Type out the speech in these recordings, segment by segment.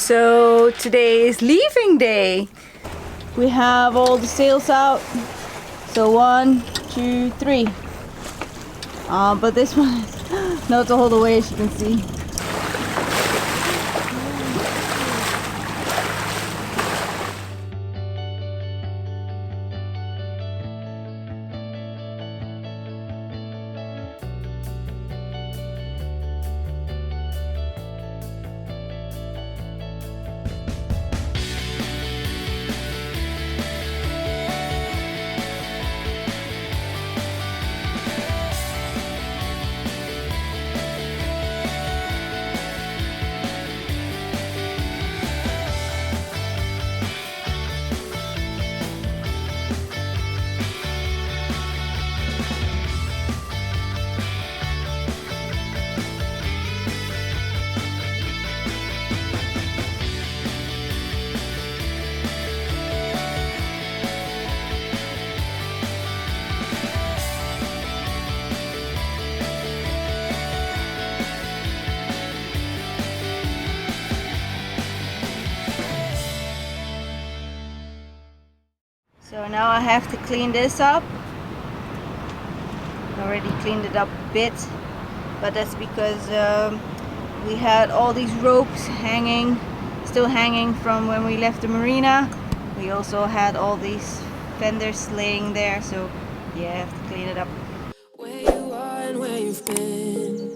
So today is leaving day. We have all the sails out. So 1, 2, 3. But this one is not the whole way, as you can see. So now I have to clean this up. I already cleaned it up a bit, but that's because we had all these ropes still hanging from when we left the marina. We also had all these fenders laying there, so yeah, I have to clean it up. Where you are and where you've been,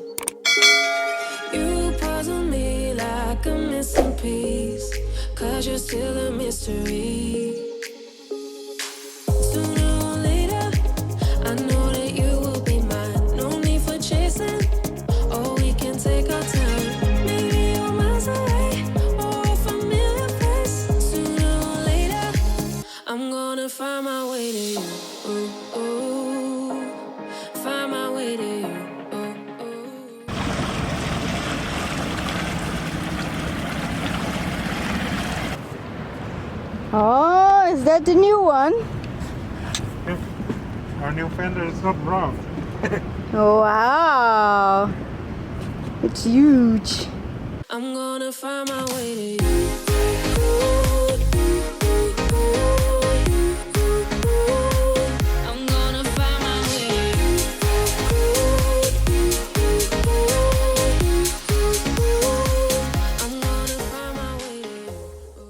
you puzzle me like a missing piece, 'cause you're still a mystery. Find my way to you, ooh, ooh. Find my way to you, ooh, ooh. Oh, is that the new one? Our new fender is not round. Wow, it's huge. I'm gonna find my way to you.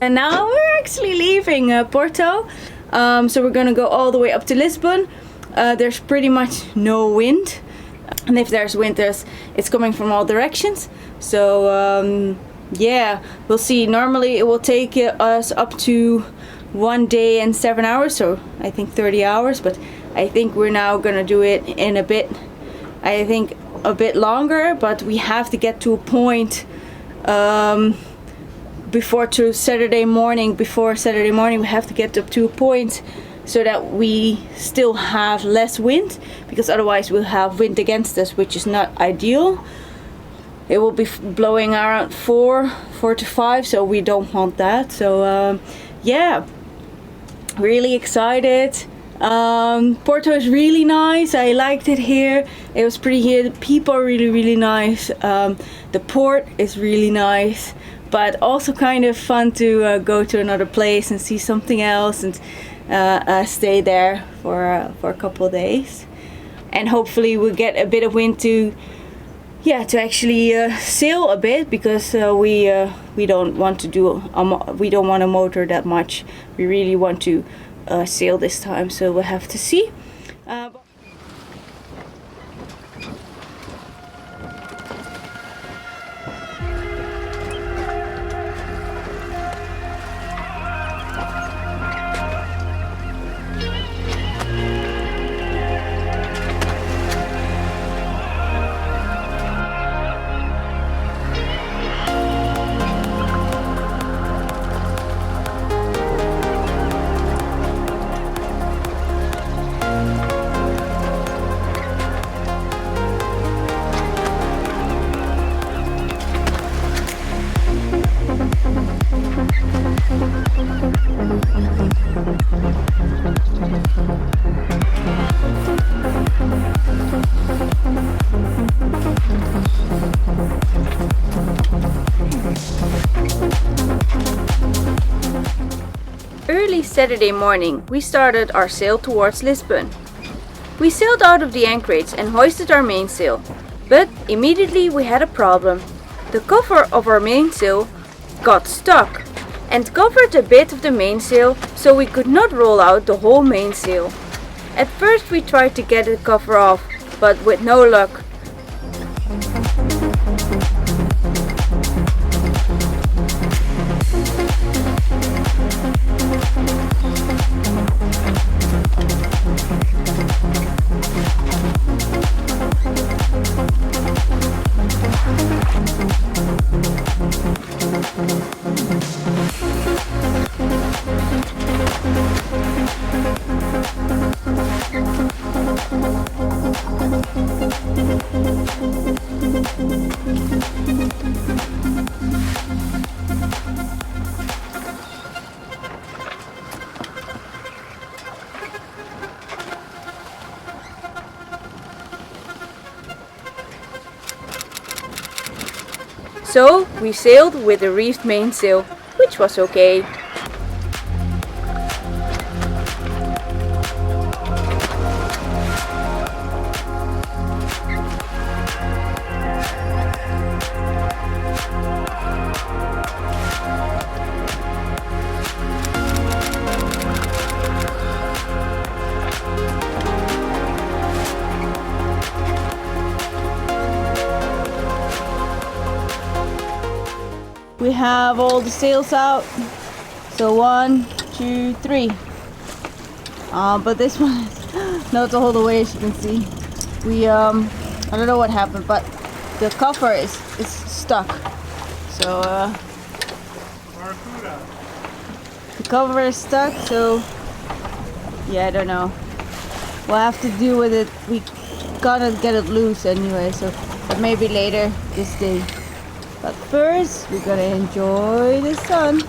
And now we're actually leaving Porto, so we're gonna go all the way up to Lisbon. There's pretty much no wind, and if there's wind, it's coming from all directions. So yeah, we'll see. Normally it will take us up to 1 day and 7 hours, so I think 30 hours, but I think we're now gonna do it in a bit longer, but we have to get to a point before Saturday morning, we have to get up to a point so that we still have less wind, because otherwise we'll have wind against us, which is not ideal. It will be blowing around 4 to 5, so we don't want that. So yeah, really excited. Porto is really nice. I liked it here. It was pretty here. The people are really nice. The port is really nice, but also kind of fun to go to another place and see something else, and stay there for a couple of days, and hopefully we'll get a bit of wind to actually sail a bit, because we don't want to motor that much. We really want to sail this time, so we'll have to see. Early Saturday morning, we started our sail towards Lisbon. We sailed out of the anchorage and hoisted our mainsail, but immediately we had a problem. The cover of our mainsail got stuck and covered a bit of the mainsail, so we could not roll out the whole mainsail. At first we tried to get the cover off, but with no luck. So we sailed with a reefed mainsail, which was okay. We have all the sails out, so 1, 2, 3. But this one is not all the way, as you can see. We I don't know what happened, but the cover is stuck. So the cover is stuck. So yeah, I don't know. We'll have to deal with it. We gotta get it loose anyway. So but maybe later this day. But first, we're gonna enjoy the sun.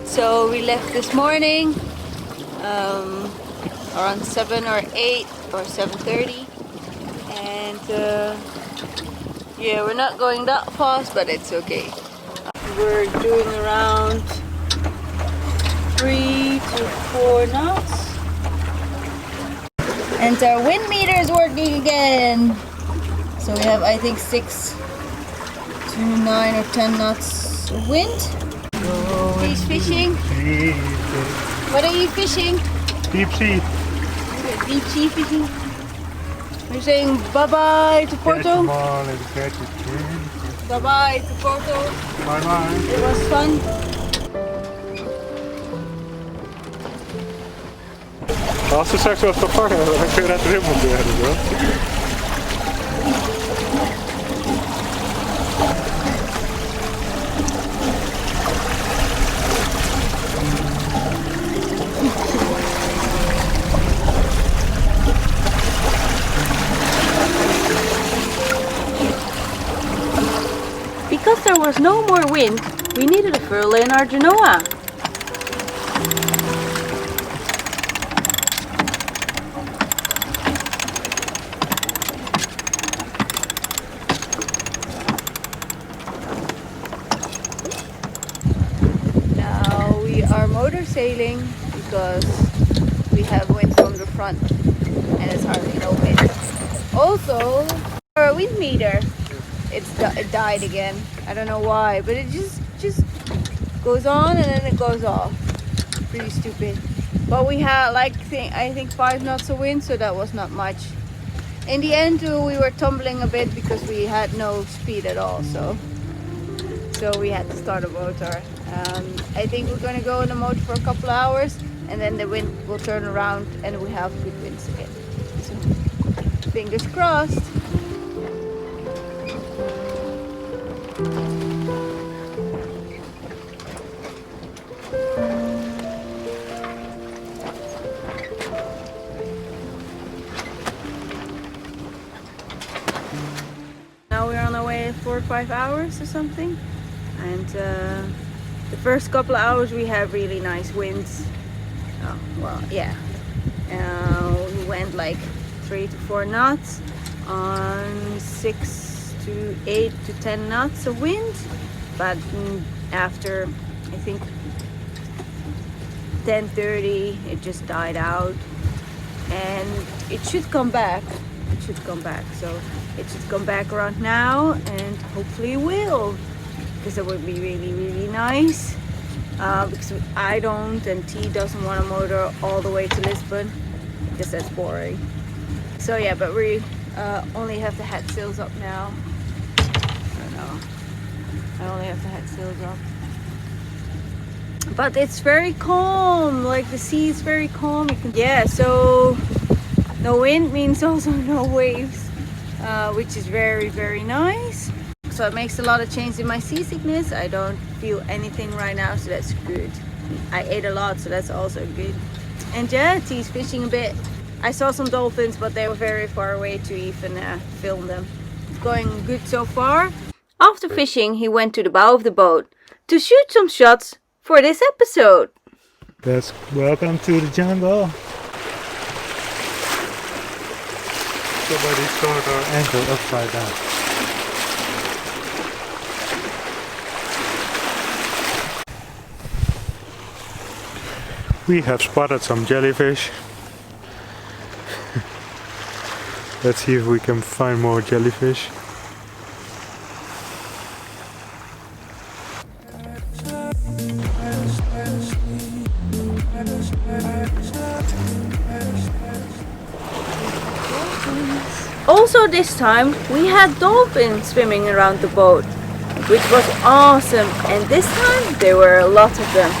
So we left this morning around 7 or 8 or 7:30, and yeah, we're not going that fast, but it's okay. We're doing around 3 to 4 knots, and our wind meter is working again. So we have, I think, 6 to 9 or 10 knots of wind. He's fishing. What are you fishing? Deep sea. Deep sea fishing. We're saying bye bye to Porto. Catch them all and catch it. Bye bye to Porto. Bye bye. It was fun. Als ze straks wat vervangen, dan kun je dat erin monteren. Because there was no more wind, we needed a furl in our genoa. Now we are motor sailing because we have wind from the front and it's hardly no wind. Also, our wind meter. It died again. I don't know why, but it just goes on and then it goes off. Pretty stupid. But we had like I think 5 knots of wind, so that was not much. In the end, we were tumbling a bit because we had no speed at all. So we had to start a motor. I think we're going to go in the motor for a couple of hours, and then the wind will turn around and we have good winds again. So fingers crossed. Now we're on our way 4 or 5 hours or something, and the first couple of hours we have really nice winds. Oh well, yeah. went like 3 to 4 knots on 6 to 8 to 10 knots of wind, but after I think 10:30 it just died out, and it should come back. So it should come back around now, and hopefully it will, because that would be really nice, because I don't, and T doesn't want to motor all the way to Lisbon because that's boring. So yeah, but we only have the head sails up now. I don't know, I only have the head sails up, but it's very calm, like the sea is very calm. Yeah, so no wind means also no waves, which is very nice. So it makes a lot of change in my seasickness. I don't feel anything right now, so that's good. I ate a lot, so that's also good. And yeah, T's fishing a bit. I saw some dolphins, but they were very far away to even film them. It's going good so far. After fishing, he went to the bow of the boat to shoot some shots for this episode. Yes, welcome to the jungle. Somebody saw our ankle upside down. We have spotted some jellyfish. Let's see if we can find more jellyfish. Also this time we had dolphins swimming around the boat, which was awesome, and this time there were a lot of them.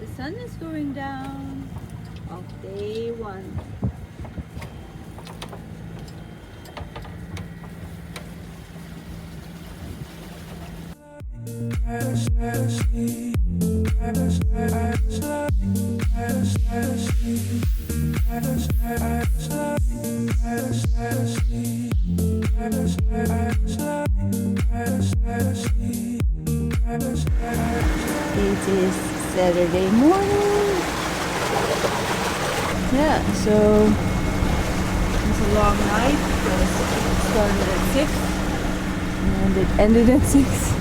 The sun is going down of day 1. It is Saturday morning. Yeah, so it's a long night because it started at 6 and it ended at 6.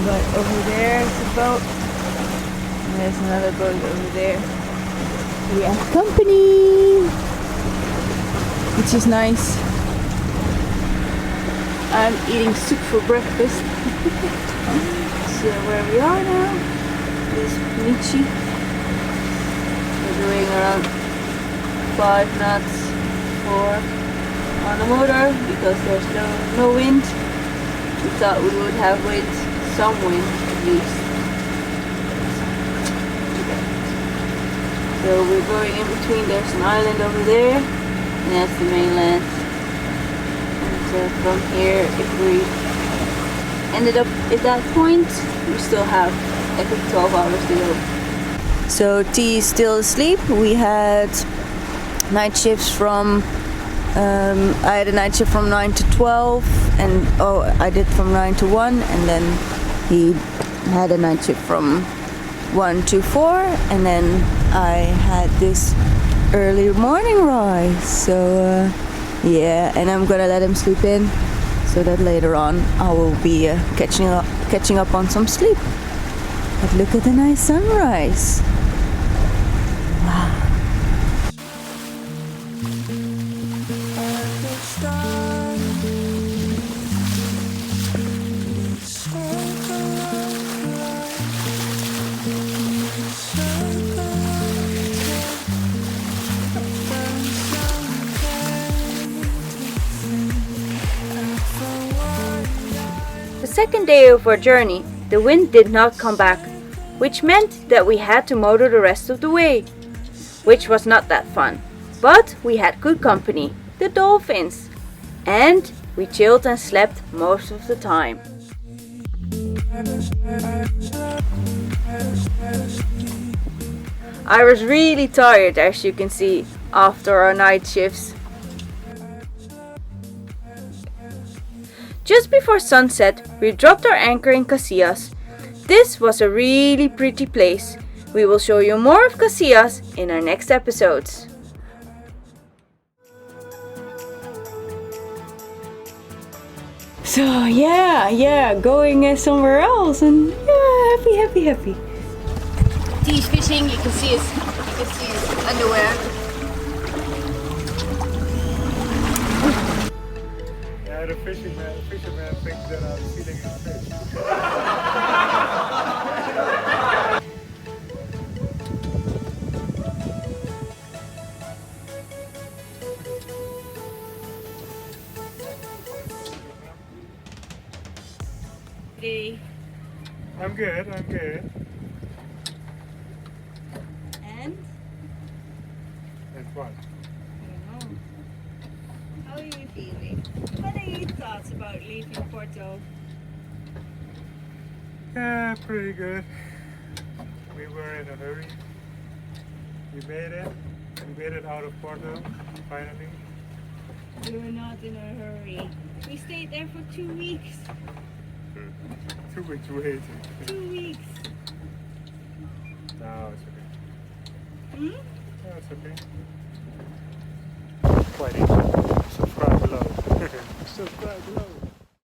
But over there is a boat, and there's another boat over there. We have company, which is nice. I'm eating soup for breakfast. So where we are now is Michi. We're doing around 5 knots on the motor because there's no wind. We thought we would have wind, some wind at least. So we're going in between. There's an island over there, and that's the mainland. And from here, if we ended up at that point, we still have I think 12 hours to go. So T is still asleep. We had night shifts from I had a night shift from 9 to 12, and I did from 9 to 1, and then he had a night shift from 1 to 4, and then I had this early morning rise. So yeah, and I'm gonna let him sleep in so that later on I will be catching up on some sleep. But look at the nice sunrise. Wow. second day of our journey, the wind did not come back, which meant that we had to motor the rest of the way, which was not that fun. But we had good company, the dolphins, and we chilled and slept most of the time. I was really tired, as you can see, after our night shifts. Just before sunset, we dropped our anchor in Casillas. This was a really pretty place. We will show you more of Casillas in our next episodes. So yeah, going somewhere else, and yeah, happy. He's fishing. You can see his underwear. Yeah, the fisherman thinks that I'm stealing his fish. I'm good. And? And what? I don't know. How are you feeling? What are your thoughts about leaving Porto? Yeah, pretty good. We were in a hurry. We made it out of Porto, finally. We were not in a hurry. We stayed there for 2 weeks. 2 weeks waiting. 2 weeks. No, it's okay. Hmm? No, it's okay.